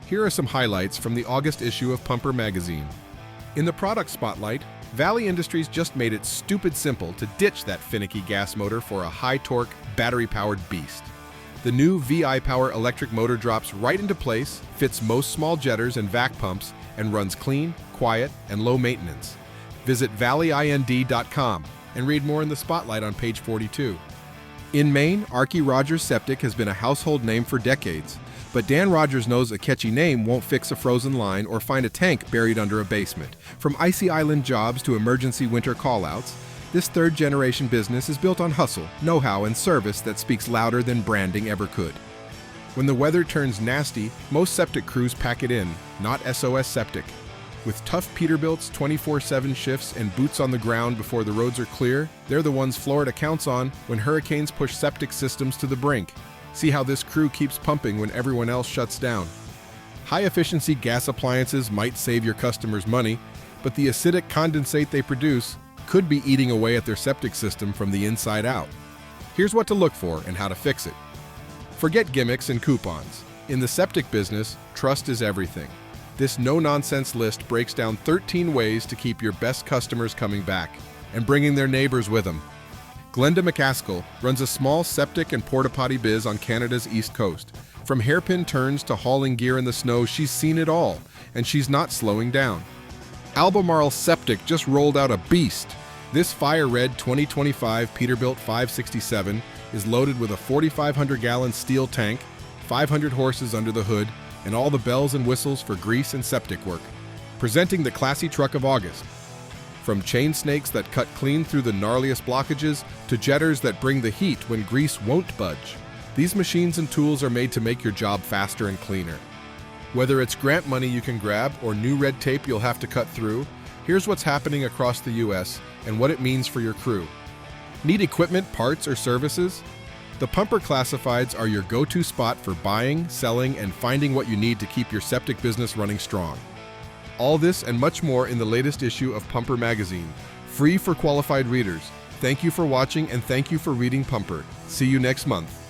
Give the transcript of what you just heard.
Here are some highlights from the August issue of Pumper magazine. In the product spotlight, Valley Industries just made it stupid simple to ditch that finicky gas motor for a high-torque, battery-powered beast. The new VI Power electric motor drops right into place, fits most small jetters and vac pumps, and runs clean, quiet, and low maintenance. Visit valleyind.com and read more in the spotlight on page 42. In Maine, Archie Rogers Septic has been a household name for decades, but Dan Rogers knows a catchy name won't fix a frozen line or find a tank buried under a basement. From icy island jobs to emergency winter callouts, this third-generation business is built on hustle, know-how, and service that speaks louder than branding ever could. When the weather turns nasty, most septic crews pack it in, not SOS Septic. With tough Peterbilt's 24/7 shifts and boots on the ground before the roads are clear, they're the ones Florida counts on when hurricanes push septic systems to the brink. See how this crew keeps pumping when everyone else shuts down. High-efficiency gas appliances might save your customers money, but the acidic condensate they produce could be eating away at their septic system from the inside out. Here's what to look for and how to fix it. Forget gimmicks and coupons. In the septic business, trust is everything. This no-nonsense list breaks down 13 ways to keep your best customers coming back and bringing their neighbors with them. Glenda McCaskill runs a small septic and porta-potty biz on Canada's East Coast. From hairpin turns to hauling gear in the snow, she's seen it all, and she's not slowing down. Albemarle Septic just rolled out a beast. This fire-red 2025 Peterbilt 567 is loaded with a 4,500-gallon steel tank, 500 horses under the hood, and all the bells and whistles for grease and septic work. Presenting the classy truck of August. From chain snakes that cut clean through the gnarliest blockages to jetters that bring the heat when grease won't budge, these machines and tools are made to make your job faster and cleaner. Whether it's grant money you can grab or new red tape you'll have to cut through, here's what's happening across the U.S. and what it means for your crew. Need equipment, parts, or services? The Pumper Classifieds are your go-to spot for buying, selling, and finding what you need to keep your septic business running strong. All this and much more in the latest issue of Pumper magazine, free for qualified readers. Thank you for watching and thank you for reading Pumper. See you next month.